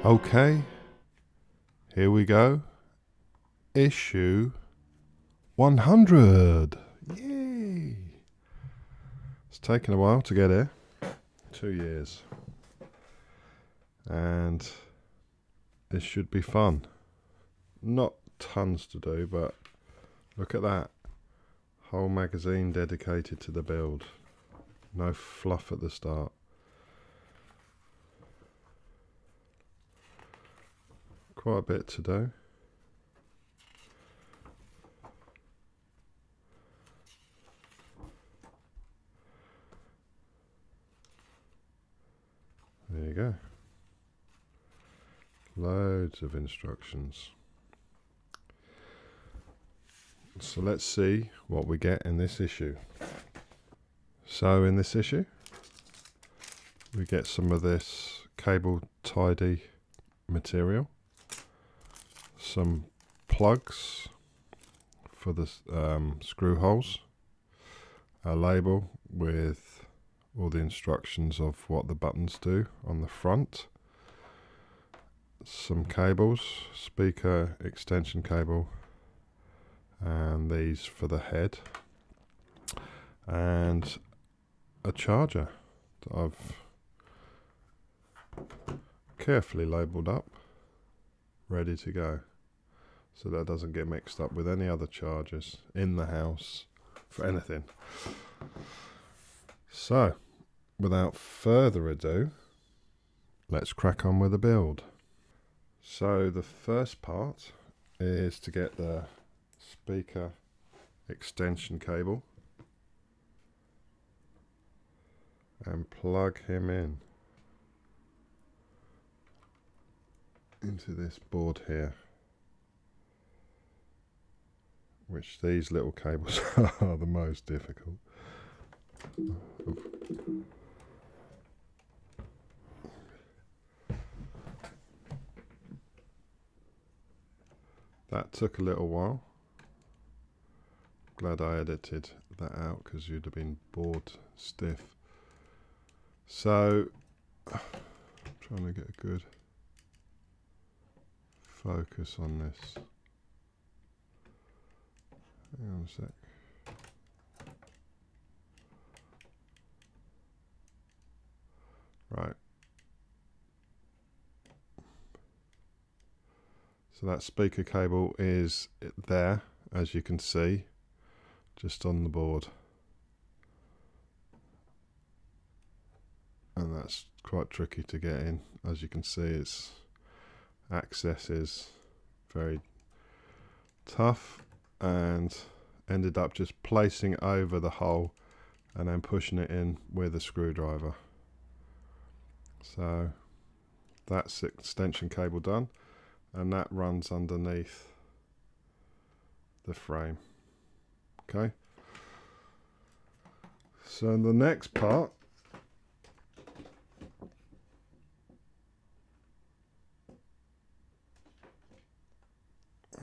Okay, here we go. Issue 100. Yay! It's taken a while to get here. 2 years. And this should be fun. Not tons to do, but look at that. Whole magazine dedicated to the build. No fluff at the start. Quite a bit to do. There you go. Loads of instructions. So let's see what we get in this issue. So in this issue, we get some of this cable tidy material, some plugs for the screw holes, a label with all the instructions of what the buttons do on the front, some cables, speaker extension cable, and these for the head, and a charger that I've carefully labelled up, ready to go, so that doesn't get mixed up with any other chargers in the house for anything. So, without further ado, let's crack on with the build. So the first part is to get the speaker extension cable and plug him into this board here, which these little cables are the most difficult. That took a little while. Glad I edited that out because you'd have been bored stiff. So, I'm trying to get a good focus on this. Hang on a sec. Right. So that speaker cable is there, as you can see, just on the board. And that's quite tricky to get in. As you can see, its access is very tough, and ended up just placing it over the hole and then pushing it in with a screwdriver. So that's extension cable done, and that runs underneath the frame. Okay, so the next part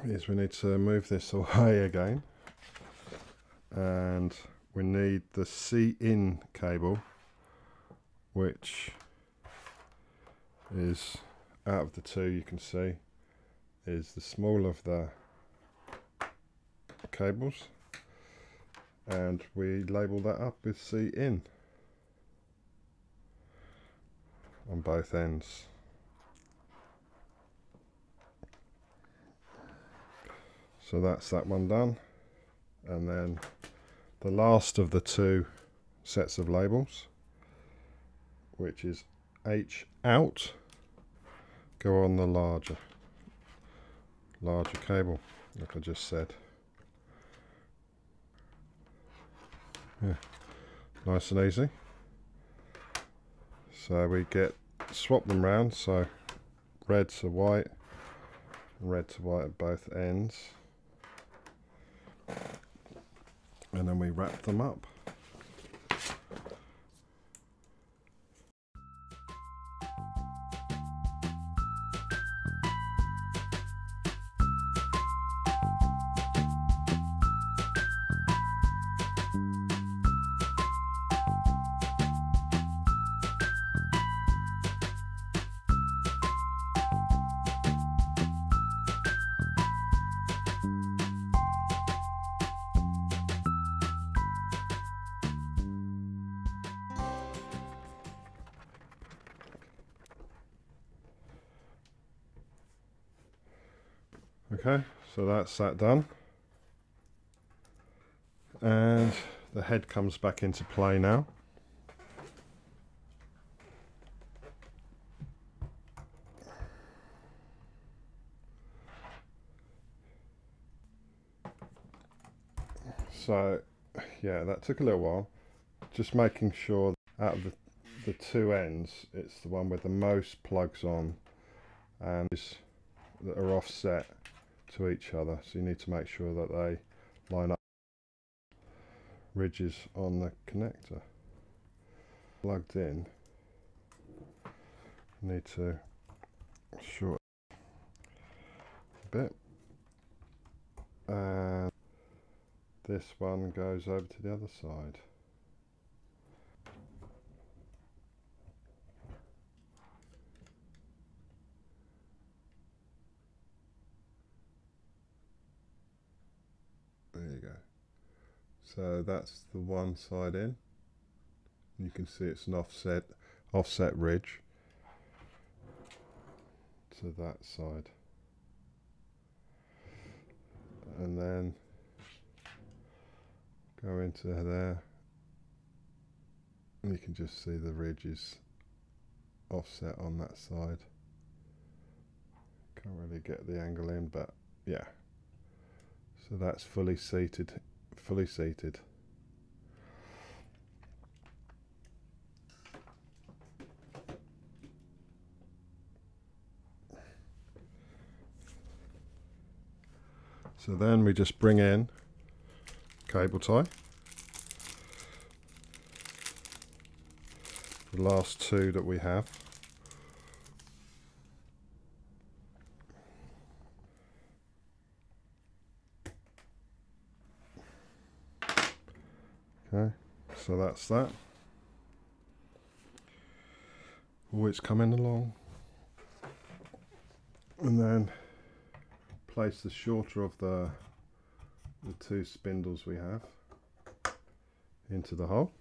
is we need to move this away again, and we need the C-in cable, which is, out of the two you can see, is the smaller of the cables, and we label that up with C-in on both ends. So that's that one done, and then the last of the two sets of labels, which is H out, go on the larger cable, like I just said. Yeah, nice and easy. So we swap them round, so red to white, red to white at both ends, and then we wrap them up. Okay, so that's that done, and the head comes back into play now. So yeah, that took a little while, just making sure out of the two ends it's the one with the most plugs on and that are offset to each other, so you need to make sure that they line up. Ridges on the connector plugged in, need to shorten a bit, and this one goes over to the other side. There you go. So that's the one side in. You can see it's an offset ridge to that side, and then go into there, and you can just see the ridges offset on that side. Can't really get the angle in, but yeah. So that's fully seated. So then we just bring in cable tie. The last two that we have. Okay, so that's that. Oh, it's coming along. And then place the shorter of the two spindles we have into the hole.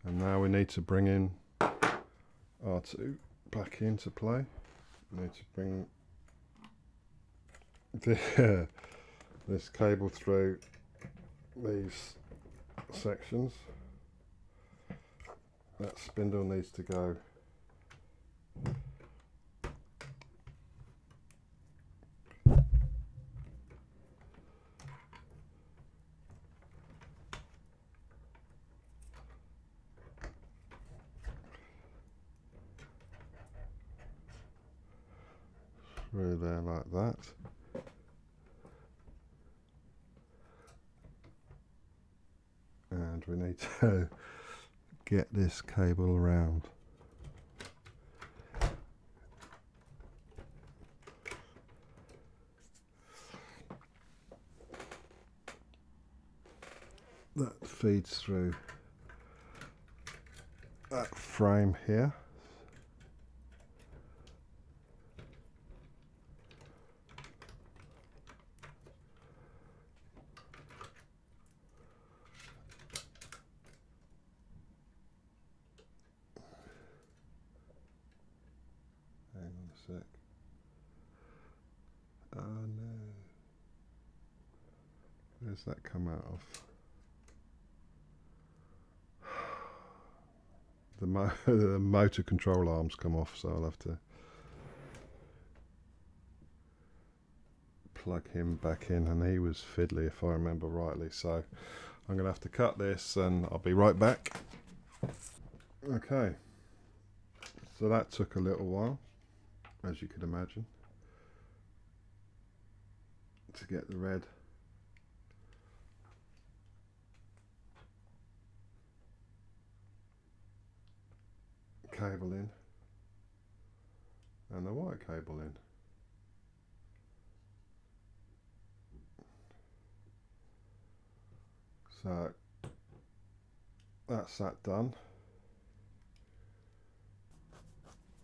And now we need to bring in R2 back into play. We need to bring this cable through these sections. That spindle needs to go through there like that. And we need to get this cable around. That feeds through that frame here. Hang on a sec. Oh no. Where's that come out of? The motor control arms come off, so I'll have to plug him back in, and he was fiddly if I remember rightly, so I'm going to have to cut this and I'll be right back. Okay, so that took a little while, as you could imagine, to get the red cable in and the white cable in. So that's that done.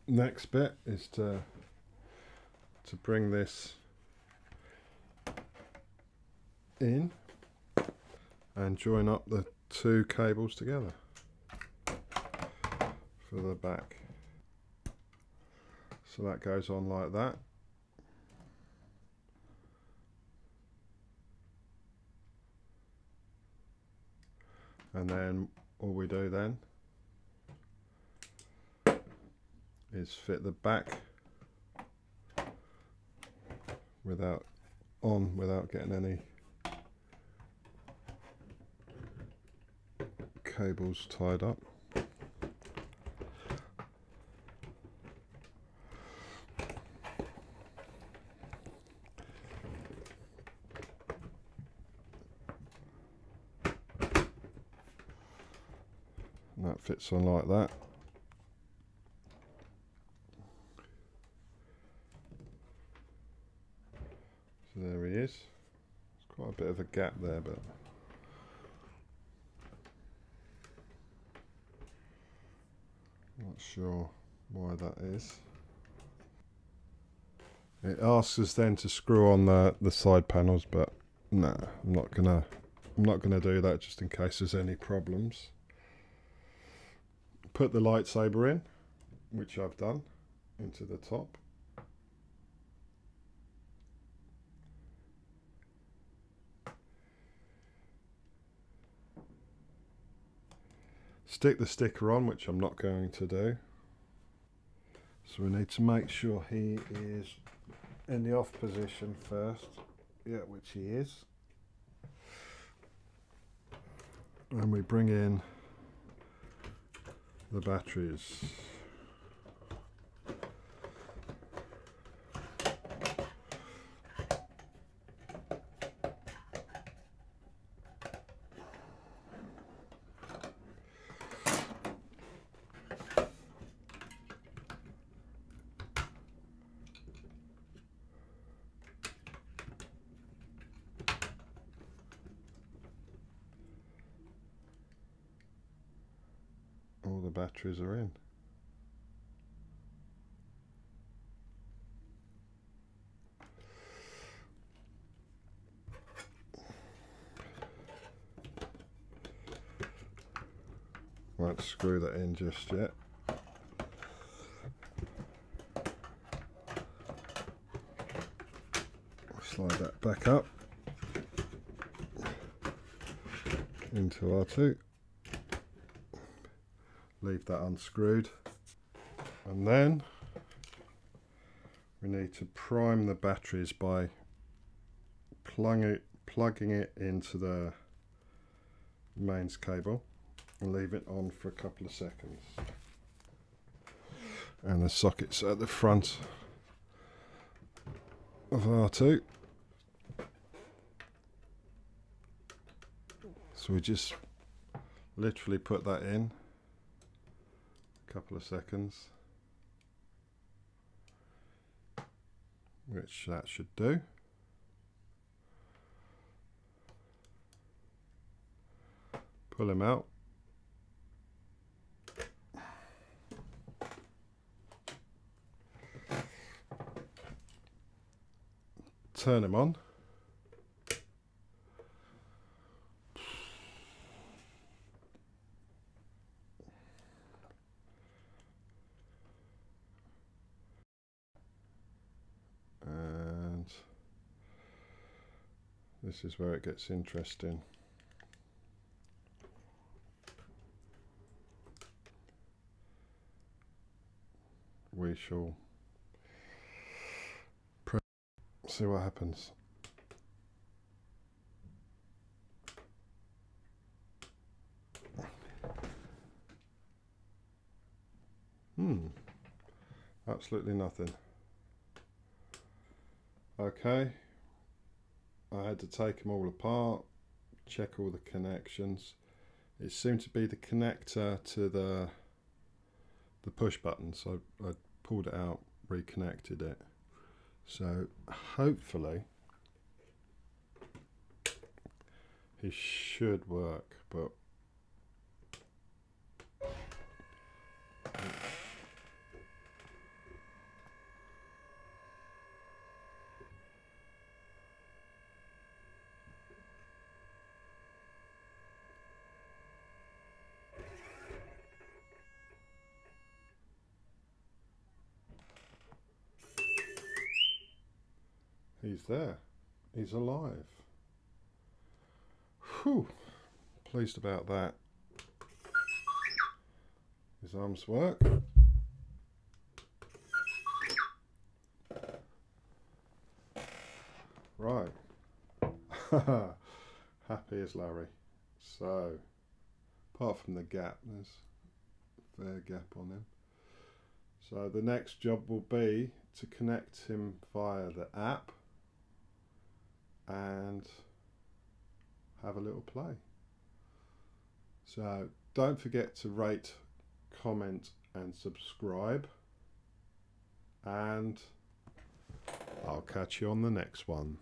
Next bit is to bring this in. and join up the two cables together for the back. So that goes on like that. And then all we do then is fit the back without getting any cables tied up. And that fits on like that. So there he is. There's quite a bit of a gap there, but not sure why that is. It asks us then to screw on the side panels, but no, I'm not gonna do that just in case there's any problems. Put the lightsaber in, which I've done, into the top. Stick the sticker on, which I'm not going to do. So we need to make sure he is in the off position first. Yeah, which he is. And we bring in the batteries. All the batteries are in. Won't screw that in just yet. Slide that back up into R2. Leave that unscrewed, and then we need to prime the batteries by plugging it into the mains cable and leave it on for a couple of seconds. And the sockets at the front of R2. So we just literally put that in. Couple of seconds, which that should do. Pull him out. Turn him on. And this is where it gets interesting. We shall see what happens. Absolutely nothing. Okay, I had to take them all apart, check all the connections. It seemed to be the connector to the push button, so I pulled it out, reconnected it. So hopefully he should work, but He's there. He's alive. Whew. Pleased about that. His arms work. Right. Happy as Larry. So, apart from the gap, there's a fair gap on him. So the next job will be to connect him via the app and have a little play. So don't forget to rate, comment and subscribe, and I'll catch you on the next one.